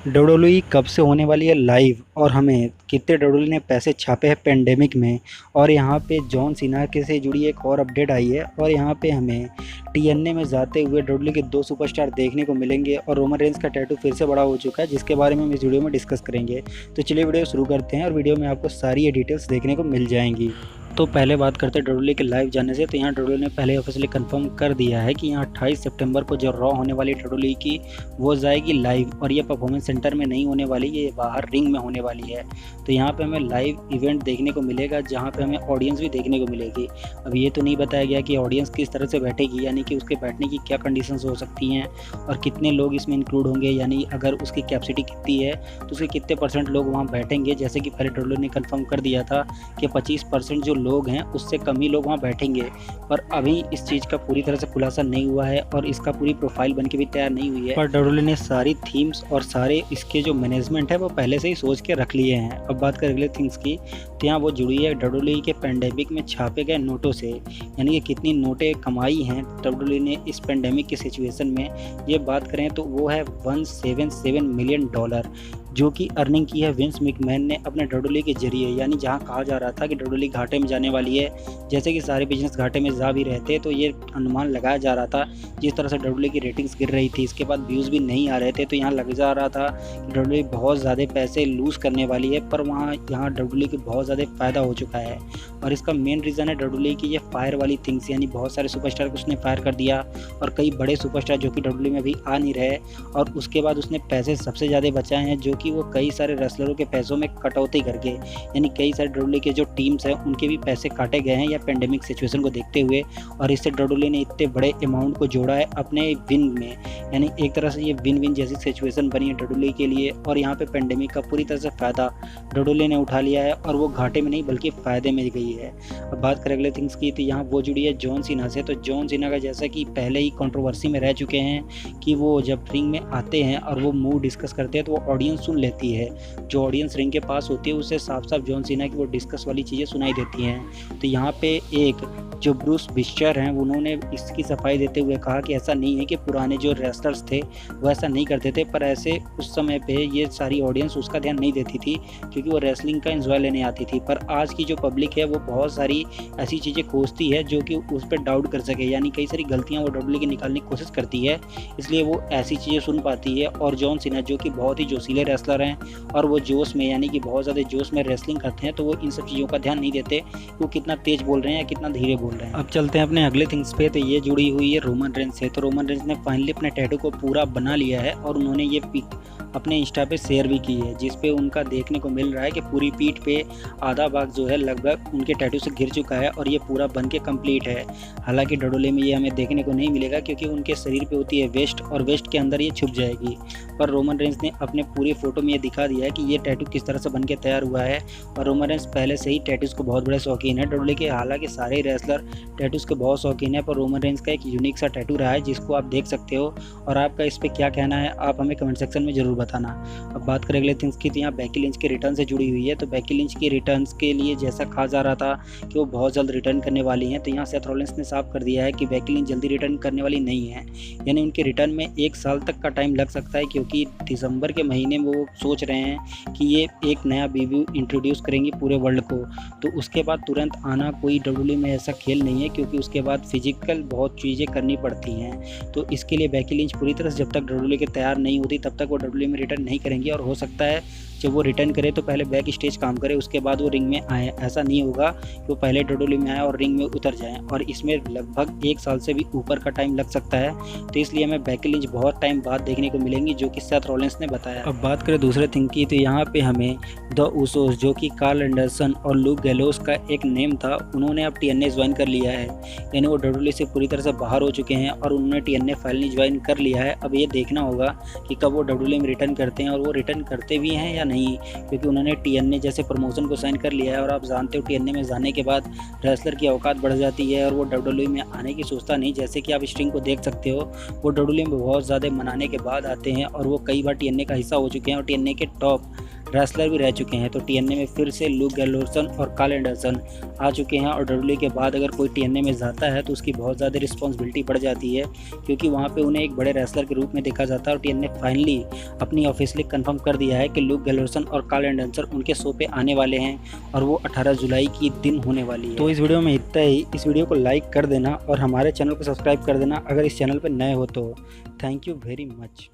WWE कब से होने वाली है लाइव और हमें कितने डब्ल्यूडब्ल्यूई ने पैसे छापे हैं पेंडेमिक में। और यहाँ पे जॉन सीना के से जुड़ी एक और अपडेट आई है और यहाँ पे हमें टीएनए में जाते हुए डब्ल्यूडब्ल्यूई के दो सुपरस्टार देखने को मिलेंगे और रोमन रेंस का टैटू फिर से बड़ा हो चुका है, जिसके बारे में हम इस वीडियो में डिस्कस करेंगे। तो चलिए वीडियो शुरू करते हैं और वीडियो में आपको सारी ये डिटेल्स देखने को मिल जाएंगी। तो पहले बात करते हैं डब्ल्यूडब्ल्यूई के लाइव जाने से। तो यहाँ डब्ल्यूडब्ल्यूई ने पहले ऑफिशियली कंफर्म कर दिया है कि यहाँ 28 सितंबर को जो रॉ होने वाली डब्ल्यूडब्ल्यूई की वो जाएगी लाइव और ये परफॉर्मेंस सेंटर में नहीं होने वाली, ये बाहर रिंग में होने वाली है। तो यहाँ पे हमें लाइव इवेंट देखने को मिलेगा जहाँ पे हमें ऑडियंस भी देखने को मिलेगी। अब ये तो नहीं बताया गया कि ऑडियंस किस तरह से बैठेगी, यानी कि उसके बैठने की क्या कंडीशंस हो सकती हैं और कितने लोग इसमें इंक्लूड होंगे, यानी अगर उसकी कैपेसिटी कितनी है तो उसके कितने % लोग वहाँ बैठेंगे। जैसे कि पहले डब्ल्यूडब्ल्यूई ने कंफर्म कर दिया था कि 25% जो लोग हैं उससे कम ही लोग वहाँ बैठेंगे, पर अभी इस चीज़ का पूरी तरह से खुलासा नहीं हुआ है और इसका पूरी प्रोफाइल बन के भी तैयार नहीं हुई है। पर डब्ल्यूडब्ल्यूई ने सारी थीम्स और सारे इसके जो मैनेजमेंट है वो पहले से ही सोच के रख लिए हैं। अब बात करें अगले थिंग्स की, तो यहाँ वो जुड़ी है डब्ल्यूडब्ल्यूई के पेंडेमिक में छापे गए नोटों से, यानी कि कितनी नोटें कमाई हैं डब्ल्यूडब्ल्यूई ने इस पेंडेमिक की सिचुएशन में। ये बात करें तो वो है $177 मिलियन, जो कि अर्निंग की है विंस मैकमैन ने अपने डब्ल्यूडब्ल्यूई के जरिए। यानी जहां कहा जा रहा था कि डब्ल्यूडब्ल्यूई घाटे में जाने वाली है, जैसे कि सारे बिजनेस घाटे में जा भी रहते, तो ये अनुमान लगाया जा रहा था। जिस तरह से डब्ल्यूडब्ल्यूई की रेटिंग्स गिर रही थी, इसके बाद व्यूज़ भी नहीं आ रहे थे, तो यहाँ लग जा रहा था कि डब्ल्यूडब्ल्यूई बहुत ज़्यादा पैसे लूज़ करने वाली है। पर यहाँ डब्ल्यूडब्ल्यूई को बहुत ज़्यादा फ़ायदा हो चुका है और इसका मेन रीज़न है डब्ल्यूडब्ल्यूई की ये फायर वाली थिंग्स, यानी बहुत सारे सुपरस्टार को उसने फायर कर दिया और कई बड़े सुपरस्टार जो कि डब्ल्यूडब्ल्यूई में भी आ नहीं रहे। और उसके बाद उसने पैसे सबसे ज़्यादा बचाए हैं, जो कि वो कई सारे रेसलरों के पैसों में कटौती करके, यानी कई सारे डब्ल्यूडब्ल्यूई के जो टीम्स हैं उनके भी पैसे काटे गए हैं या पेंडेमिक सिचुएशन को देखते हुए। और इससे डब्ल्यूडब्ल्यूई ने इतने बड़े अमाउंट को जोड़ा है अपने विन में, यानी एक तरह से ये विन विन जैसी सिचुएशन बनी है डब्ल्यूडब्ल्यूई के लिए। और यहाँ पे पेंडेमिक का पूरी तरह से फ़ायदा डब्ल्यूडब्ल्यूई ने उठा लिया है और वो घाटे में नहीं बल्कि फ़ायदे में गई है। अब बात करें अगले थिंग्स की, तो यहाँ वो जुड़ी है जॉन सीना से। तो जॉन सीना का जैसा कि पहले ही कंट्रोवर्सी में रह चुके हैं कि वो जब रिंग में आते हैं और वो मूव डिस्कस करते हैं तो वो ऑडियंस सुन लेती है। जो ऑडियंस रिंग के पास होती है उससे साफ साफ जॉन सीना की वो डिस्कस वाली चीज़ें सुनाई देती हैं। तो यहाँ पे एक जो ब्रूस बिस्चर हैं उन्होंने इसकी सफाई देते हुए कहा कि ऐसा नहीं है कि पुराने जो रेसलर्स थे वो ऐसा नहीं करते थे, पर ऐसे उस समय पे ये सारी ऑडियंस उसका ध्यान नहीं देती थी क्योंकि वो रेसलिंग का एंजॉय लेने आती थी। पर आज की जो पब्लिक है वो बहुत सारी ऐसी चीज़ें खोजती है जो कि उस पर डाउट कर सके, यानी कई सारी गलतियाँ वो डब्ल्यूडब्ल्यूई की निकालने की कोशिश करती है, इसलिए वो ऐसी चीज़ें सुन पाती है। और जॉन सीना जो कि बहुत ही जोशीले रेसलर हैं और वो जोश में, यानी कि बहुत ज़्यादा जोश में रेसलिंग करते हैं, तो वो इन सब चीज़ों का ध्यान नहीं देते कि वो कितना तेज बोल रहे हैं या कितना धीरे बोल रहे हैं। अब चलते हैं अपने अगले थिंग्स पे। तो ये जुड़ी हुई है रोमन रेंस से। तो रोमन रेंस ने फाइनली अपने टैटू को पूरा बना लिया है और उन्होंने ये पिक अपने इंस्टा पे शेयर भी की है, जिस पे उनका देखने को मिल रहा है कि पूरी पीठ पे आधा भाग जो है लगभग उनके टैटू से गिर चुका है और ये पूरा बन के कम्प्लीट है। हालांकि डब्ल्यूडब्ल्यूई में ये हमें देखने को नहीं मिलेगा क्योंकि उनके शरीर पे होती है वेस्ट और वेस्ट के अंदर ये छुप जाएगी। पर रोमन रेंस ने अपने पूरी फोटो में ये दिखा दिया है कि ये टैटू किस तरह से बन के तैयार हुआ है। और रोमन रेंस पहले से ही टैटूज़ को बहुत बड़े शौकीन है डब्ल्यूडब्ल्यूई के। हालांकि सारे रेसलर टैटूज़ के बहुत शौकीन है, पर रोमन रेंस का एक यूनिक सा टैटू रहा है जिसको आप देख सकते हो। और आपका इस पर क्या कहना है आप हमें कमेंट सेक्शन में ज़रूर बताना। अब बात करें अगले थिंग्स की, तो यहाँ बेकी लिंच के रिटर्न से जुड़ी हुई है। तो बेकी लिंच की रिटर्न्स के लिए जैसा कहा जा रहा था कि वो बहुत जल्द रिटर्न करने वाली हैं, तो यहाँ सेथ रॉलिंस ने साफ कर दिया है कि बेकी लिंच जल्दी रिटर्न करने वाली नहीं है, यानी उनके रिटर्न में 1 साल तक का टाइम लग सकता है क्योंकि दिसंबर के महीने में वो सोच रहे हैं कि ये एक नया बीबी इंट्रोड्यूस करेंगी पूरे वर्ल्ड को। तो उसके बाद तुरंत आना कोई डब्ल्यूडब्ल्यूई में ऐसा खेल नहीं है क्योंकि उसके बाद फिजिकल बहुत चीज़ें करनी पड़ती हैं। तो इसके लिए बेकी लिंच पूरी तरह से जब तक डब्ल्यूडब्ल्यूई के तैयार नहीं होती तब तक वो डब्ल्यूडब्ल्यूई में रिटर्न नहीं करेंगी। और हो सकता है जब वो रिटर्न करे तो पहले बैक स्टेज काम करे उसके बाद वो रिंग में आए। ऐसा नहीं होगा कि वो पहले डब्ल्यूडब्ल्यूई में आए और रिंग में उतर जाएं, और इसमें लगभग 1 साल से भी ऊपर का टाइम लग सकता है। तो इसलिए हमें बेकी लिंच बहुत टाइम बाद देखने को मिलेंगी, जो कि सेथ रॉलिंस ने बताया। अब बात करें दूसरे थिंग की, तो यहाँ पे हमें द उसोस, जो कि कार्ल एंडरसन और लूक गैलोस का एक नेम था, उन्होंने अब टीएनए ज्वाइन कर लिया है, यानी वो डब्ल्यूडब्ल्यूई से पूरी तरह से बाहर हो चुके हैं और उन्होंने टीएनए फाइनली ज्वाइन कर लिया है। अब ये देखना होगा कि कब वो डब्ल्यूडब्ल्यूई में रिटर्न करते हैं और वो रिटर्न करते भी हैं या नहीं, क्योंकि उन्होंने टीएनए जैसे प्रमोशन को साइन कर लिया है। और आप जानते हो टीएनए में जाने के बाद रेसलर की औकात बढ़ जाती है और वो डब्ल्यूडब्ल्यूई में आने की सोचता नहीं। जैसे कि आप स्ट्रिंग को देख सकते हो, वो डब्ल्यूडब्ल्यूई में बहुत ज़्यादा मनाने के बाद आते हैं और वो कई बार टीएनए का हिस्सा हो चुके हैं और टीएनए के टॉप रेसलर भी रह चुके हैं। तो टीएनए में फिर से लुक गैलोरसन और कार्ल एंडरसन आ चुके हैं और डब्ल्यूडब्ल्यूई के बाद अगर कोई टीएनए में जाता है तो उसकी बहुत ज़्यादा रिस्पॉन्सिबिलिटी बढ़ जाती है, क्योंकि वहाँ पे उन्हें एक बड़े रेसलर के रूप में देखा जाता है। और टीएनए फाइनली अपनी ऑफिशियली कंफर्म कर दिया है कि लुक गैलोरसन और कार्ल एंडरसन उनके शो पे आने वाले हैं और वो 18 जुलाई की दिन होने वाली है। तो इस वीडियो में इतना ही। इस वीडियो को लाइक कर देना और हमारे चैनल को सब्सक्राइब कर देना अगर इस चैनल पर नए हो तो। Thank you very much.